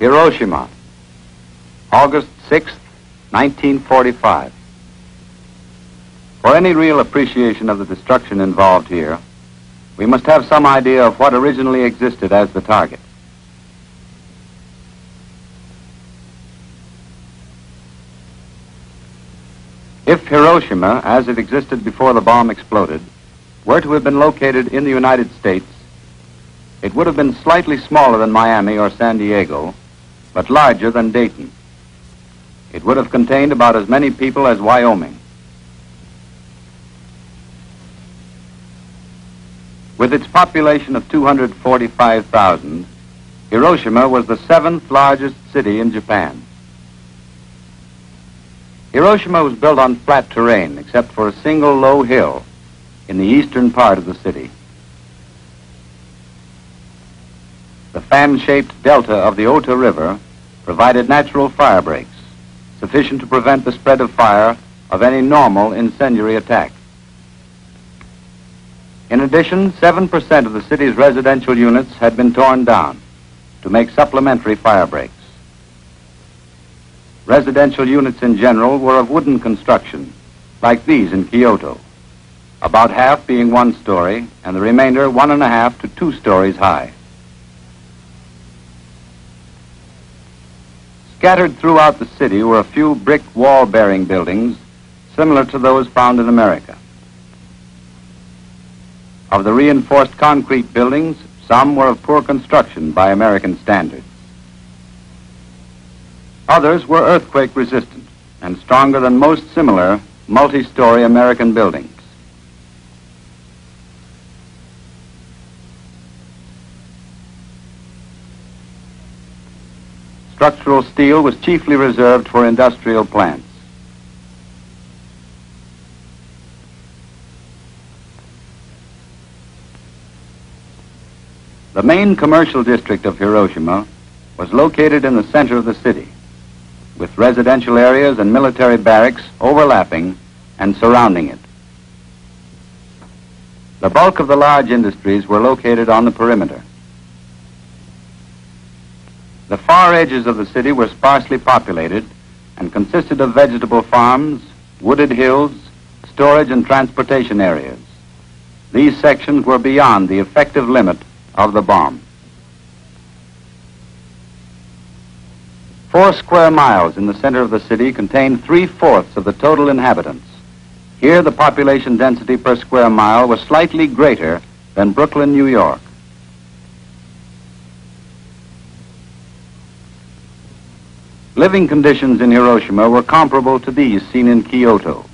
Hiroshima, August 6th, 1945. For any real appreciation of the destruction involved here, we must have some idea of what originally existed as the target. If Hiroshima, as it existed before the bomb exploded, were to have been located in the United States, it would have been slightly smaller than Miami or San Diego, but larger than Dayton. It would have contained about as many people as Wyoming. With its population of 245,000, Hiroshima was the 7th largest city in Japan. Hiroshima was built on flat terrain, except for a single low hill in the eastern part of the city. The fan-shaped delta of the Ota River provided natural fire breaks, sufficient to prevent the spread of fire of any normal incendiary attack. In addition, 7% of the city's residential units had been torn down to make supplementary fire breaks. Residential units in general were of wooden construction, like these in Kyoto, about half being 1 story and the remainder 1.5 to 2 stories high. Scattered throughout the city were a few brick wall-bearing buildings similar to those found in America. Of the reinforced concrete buildings, some were of poor construction by American standards. Others were earthquake resistant and stronger than most similar multi-story American buildings. Structural steel was chiefly reserved for industrial plants. The main commercial district of Hiroshima was located in the center of the city, with residential areas and military barracks overlapping and surrounding it. The bulk of the large industries were located on the perimeter. The far edges of the city were sparsely populated and consisted of vegetable farms, wooded hills, storage and transportation areas. These sections were beyond the effective limit of the bomb. 4 square miles in the center of the city contained 3/4 of the total inhabitants. Here the population density per square mile was slightly greater than Brooklyn, New York. Living conditions in Hiroshima were comparable to these seen in Kyoto.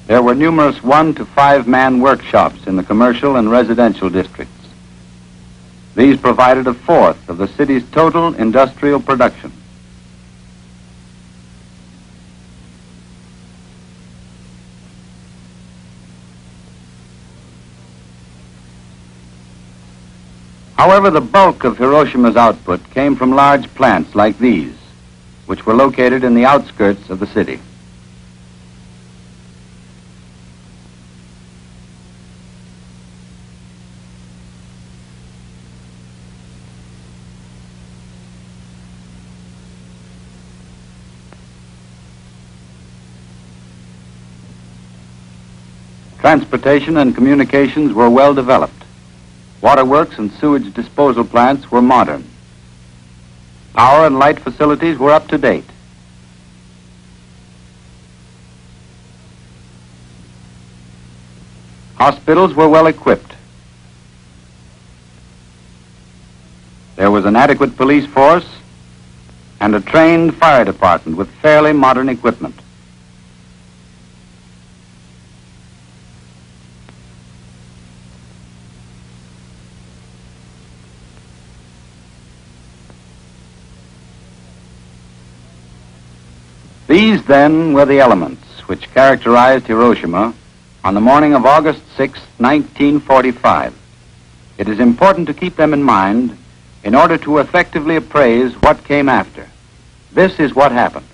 There were numerous 1 to 5 man workshops in the commercial and residential districts. These provided 1/4 of the city's total industrial production. However, the bulk of Hiroshima's output came from large plants like these, which were located in the outskirts of the city. Transportation and communications were well developed. Waterworks and sewage disposal plants were modern. Power and light facilities were up to date. Hospitals were well equipped. There was an adequate police force and a trained fire department with fairly modern equipment. These, then, were the elements which characterized Hiroshima on the morning of August 6, 1945. It is important to keep them in mind in order to effectively appraise what came after. This is what happened.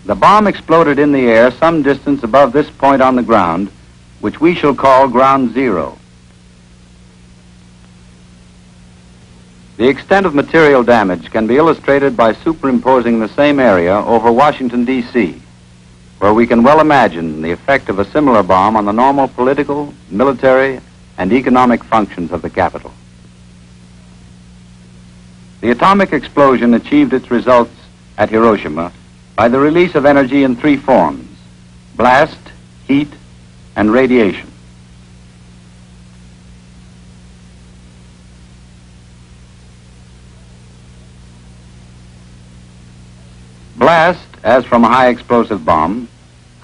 The bomb exploded in the air some distance above this point on the ground, which we shall call Ground Zero. The extent of material damage can be illustrated by superimposing the same area over Washington, D.C., where we can well imagine the effect of a similar bomb on the normal political, military, and economic functions of the capital. The atomic explosion achieved its results at Hiroshima by the release of energy in three forms: blast, heat, and radiation. Blast, as from a high explosive bomb,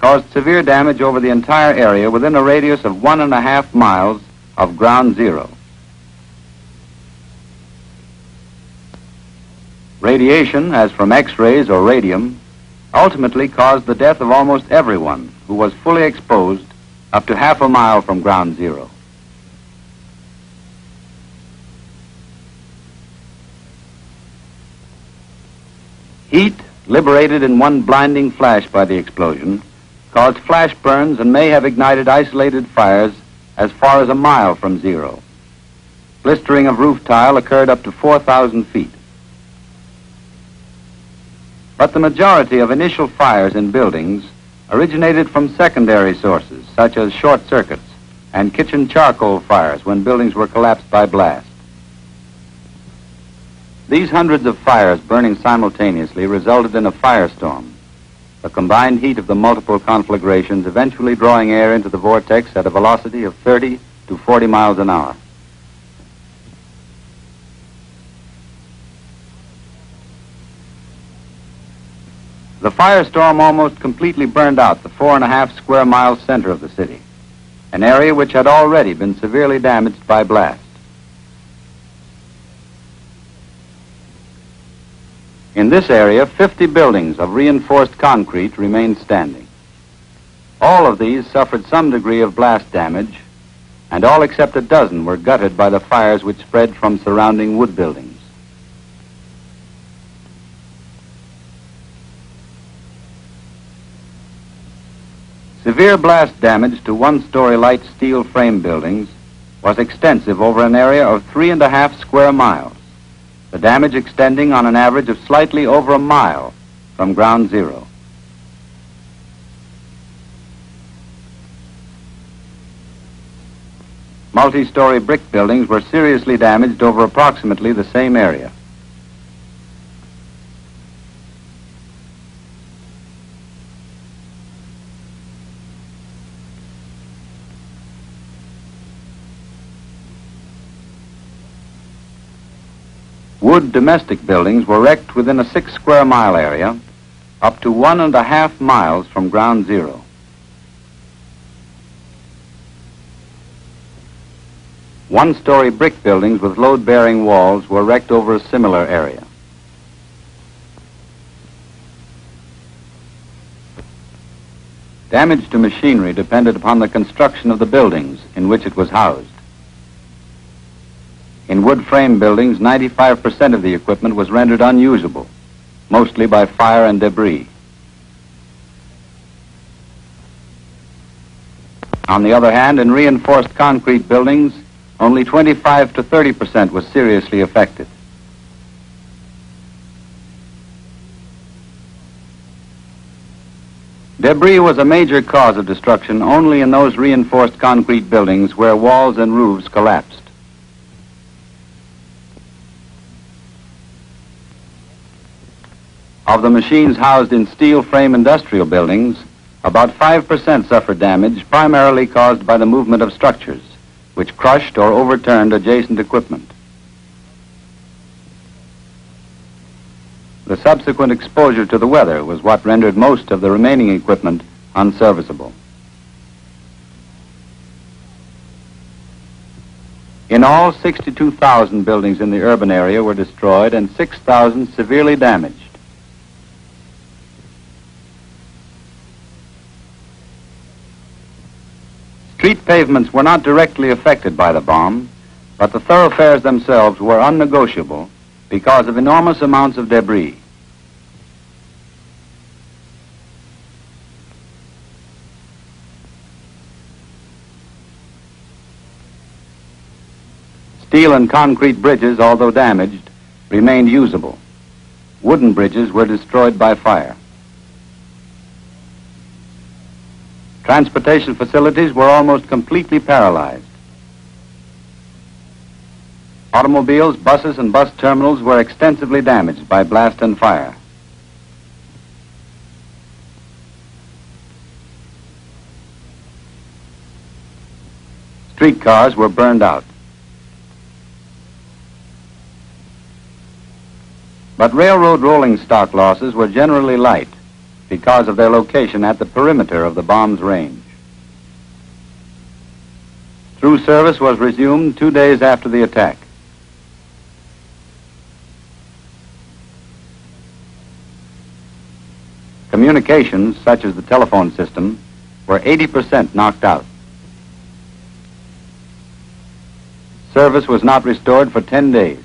caused severe damage over the entire area within a radius of 1.5 miles of Ground Zero. Radiation, as from X-rays or radium, ultimately caused the death of almost everyone who was fully exposed up to 1/2 mile from Ground Zero. Heat, liberated in one blinding flash by the explosion, caused flash burns and may have ignited isolated fires as far as 1 mile from Zero. Blistering of roof tile occurred up to 4,000 feet. But the majority of initial fires in buildings originated from secondary sources, such as short circuits and kitchen charcoal fires when buildings were collapsed by blast. These hundreds of fires burning simultaneously resulted in a firestorm, the combined heat of the multiple conflagrations eventually drawing air into the vortex at a velocity of 30 to 40 miles an hour. The firestorm almost completely burned out the 4.5 square mile center of the city, an area which had already been severely damaged by blast. In this area, 50 buildings of reinforced concrete remained standing. All of these suffered some degree of blast damage, and all except a dozen were gutted by the fires which spread from surrounding wood buildings. Severe blast damage to one-story light steel frame buildings was extensive over an area of 3.5 square miles, the damage extending on an average of slightly over 1 mile from Ground Zero. Multi-story brick buildings were seriously damaged over approximately the same area. Wood domestic buildings were wrecked within a 6 square mile area, up to 1.5 miles from Ground Zero. One-story brick buildings with load-bearing walls were wrecked over a similar area. Damage to machinery depended upon the construction of the buildings in which it was housed. In wood frame buildings, 95% of the equipment was rendered unusable, mostly by fire and debris. On the other hand, in reinforced concrete buildings, only 25 to 30% was seriously affected. Debris was a major cause of destruction only in those reinforced concrete buildings where walls and roofs collapsed. Of the machines housed in steel frame industrial buildings, about 5% suffered damage primarily caused by the movement of structures, which crushed or overturned adjacent equipment. The subsequent exposure to the weather was what rendered most of the remaining equipment unserviceable. In all, 62,000 buildings in the urban area were destroyed and 6,000 severely damaged. Street pavements were not directly affected by the bomb, but the thoroughfares themselves were unnegotiable because of enormous amounts of debris. Steel and concrete bridges, although damaged, remained usable. Wooden bridges were destroyed by fire. Transportation facilities were almost completely paralyzed. Automobiles, buses, and bus terminals were extensively damaged by blast and fire. Streetcars were burned out. But railroad rolling stock losses were generally light because of their location at the perimeter of the bomb's range. Through service was resumed 2 days after the attack. Communications, such as the telephone system, were 80% knocked out. Service was not restored for 10 days.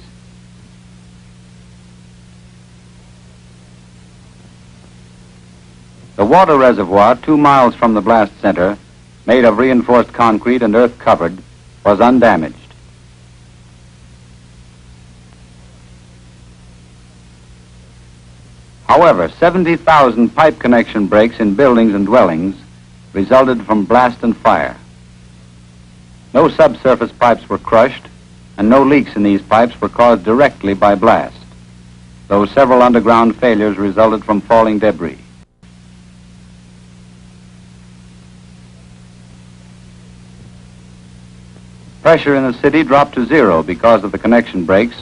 The water reservoir, 2 miles from the blast center, made of reinforced concrete and earth covered, was undamaged. However, 70,000 pipe connection breaks in buildings and dwellings resulted from blast and fire. No subsurface pipes were crushed, and no leaks in these pipes were caused directly by blast, though several underground failures resulted from falling debris. Pressure in the city dropped to zero because of the connection breaks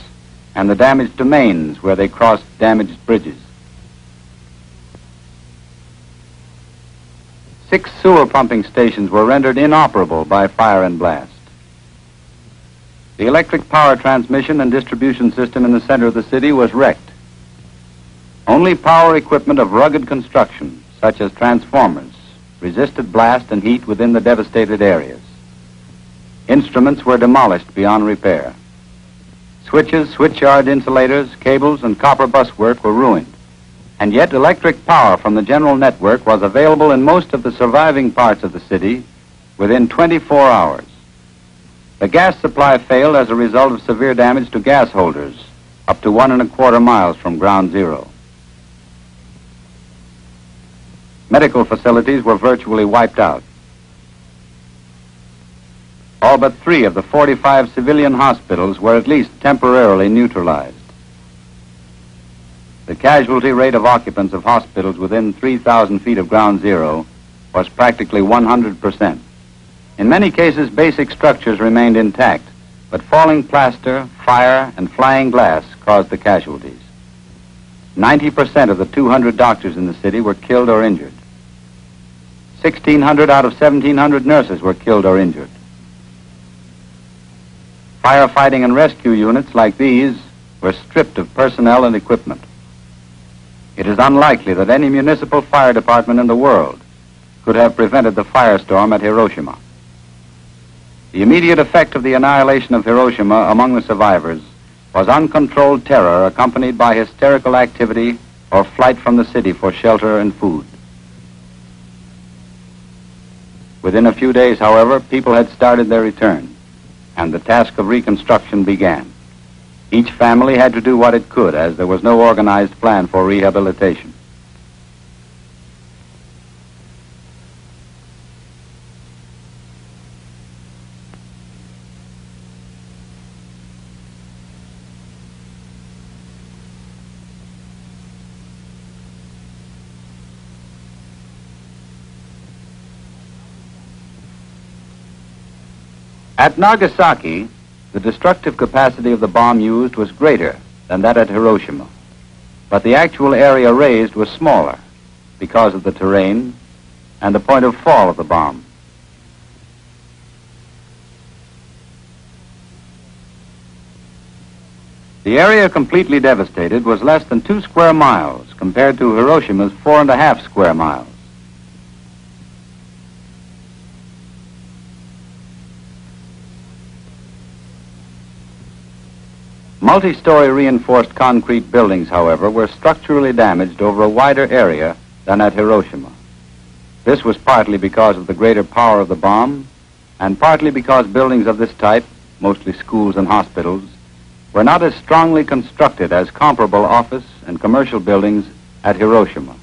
and the damaged domains where they crossed damaged bridges. 6 sewer pumping stations were rendered inoperable by fire and blast. The electric power transmission and distribution system in the center of the city was wrecked. Only power equipment of rugged construction, such as transformers, resisted blast and heat within the devastated areas. Instruments were demolished beyond repair. Switches, switchyard insulators, cables, and copper buswork were ruined. And yet electric power from the general network was available in most of the surviving parts of the city within 24 hours. The gas supply failed as a result of severe damage to gas holders up to 1¼ miles from ground zero. Medical facilities were virtually wiped out. All but 3 of the 45 civilian hospitals were at least temporarily neutralized. The casualty rate of occupants of hospitals within 3,000 feet of ground zero was practically 100%. In many cases, basic structures remained intact, but falling plaster, fire, and flying glass caused the casualties. 90% of the 200 doctors in the city were killed or injured. 1,600 out of 1,700 nurses were killed or injured. Firefighting and rescue units like these were stripped of personnel and equipment. It is unlikely that any municipal fire department in the world could have prevented the firestorm at Hiroshima. The immediate effect of the annihilation of Hiroshima among the survivors was uncontrolled terror accompanied by hysterical activity or flight from the city for shelter and food. Within a few days, however, people had started their return, and the task of reconstruction began. Each family had to do what it could, as there was no organized plan for rehabilitation. At Nagasaki, the destructive capacity of the bomb used was greater than that at Hiroshima, but the actual area razed was smaller because of the terrain and the point of fall of the bomb. The area completely devastated was less than 2 square miles compared to Hiroshima's 4.5 square miles. Multi-story reinforced concrete buildings, however, were structurally damaged over a wider area than at Hiroshima. This was partly because of the greater power of the bomb, and partly because buildings of this type, mostly schools and hospitals, were not as strongly constructed as comparable office and commercial buildings at Hiroshima.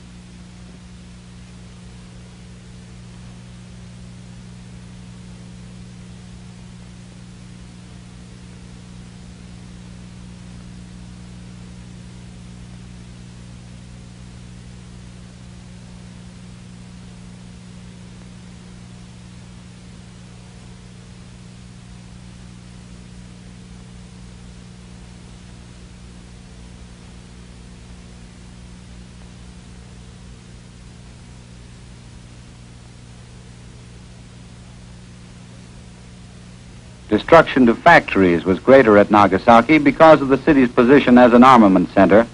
Destruction to factories was greater at Nagasaki because of the city's position as an armament center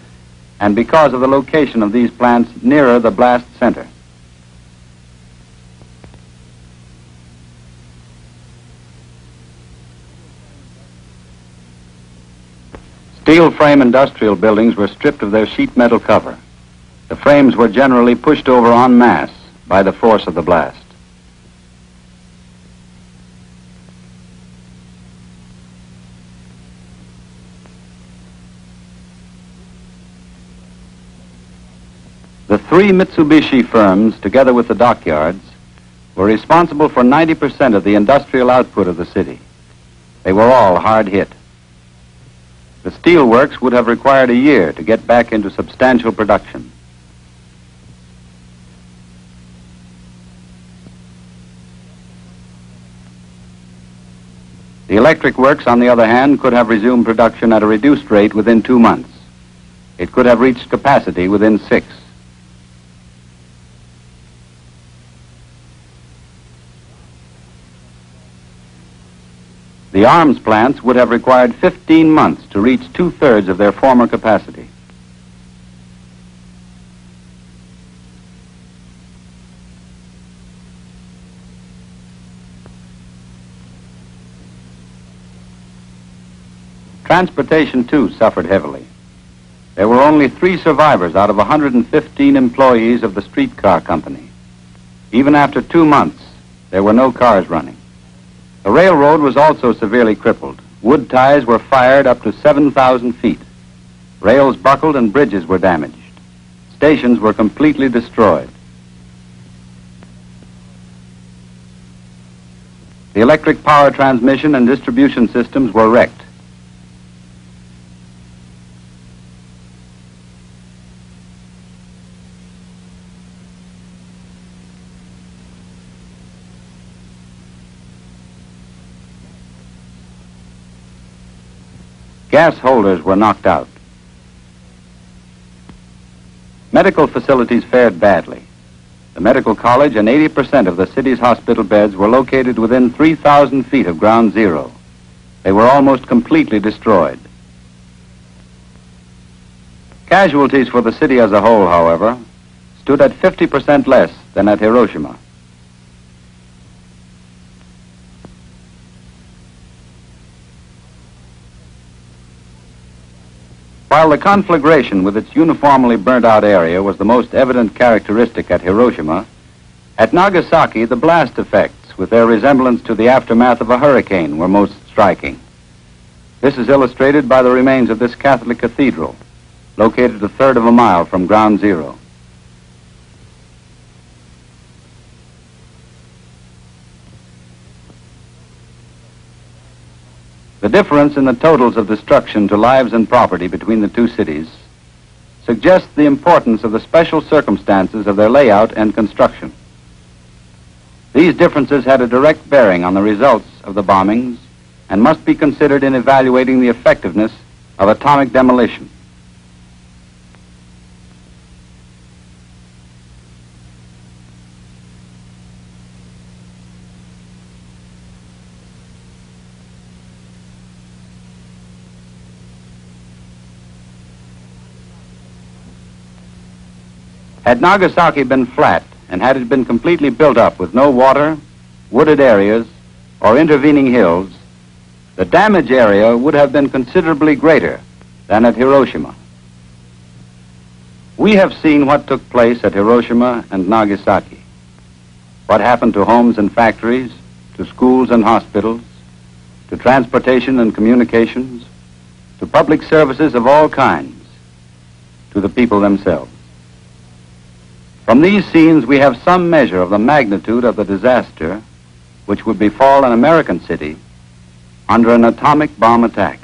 and because of the location of these plants nearer the blast center. Steel frame industrial buildings were stripped of their sheet metal cover. The frames were generally pushed over en masse by the force of the blast. The 3 Mitsubishi firms, together with the dockyards, were responsible for 90% of the industrial output of the city. They were all hard hit. The steel works would have required a year to get back into substantial production. The electric works, on the other hand, could have resumed production at a reduced rate within 2 months. It could have reached capacity within 6. The arms plants would have required 15 months to reach 2/3 of their former capacity. Transportation, too, suffered heavily. There were only 3 survivors out of 115 employees of the streetcar company. Even after 2 months, there were no cars running. The railroad was also severely crippled. Wood ties were fired up to 7,000 feet. Rails buckled and bridges were damaged. Stations were completely destroyed. The electric power transmission and distribution systems were wrecked. Gas holders were knocked out. Medical facilities fared badly. The medical college and 80% of the city's hospital beds were located within 3,000 feet of ground zero. They were almost completely destroyed. Casualties for the city as a whole, however, stood at 50% less than at Hiroshima. While the conflagration with its uniformly burnt-out area was the most evident characteristic at Hiroshima, at Nagasaki the blast effects, with their resemblance to the aftermath of a hurricane, were most striking. This is illustrated by the remains of this Catholic cathedral, located 1/3 of a mile from ground zero. The difference in the totals of destruction to lives and property between the 2 cities suggests the importance of the special circumstances of their layout and construction. These differences had a direct bearing on the results of the bombings and must be considered in evaluating the effectiveness of atomic demolition. Had Nagasaki been flat, and had it been completely built up with no water, wooded areas, or intervening hills, the damage area would have been considerably greater than at Hiroshima. We have seen what took place at Hiroshima and Nagasaki, what happened to homes and factories, to schools and hospitals, to transportation and communications, to public services of all kinds, to the people themselves. From these scenes, we have some measure of the magnitude of the disaster which would befall an American city under an atomic bomb attack.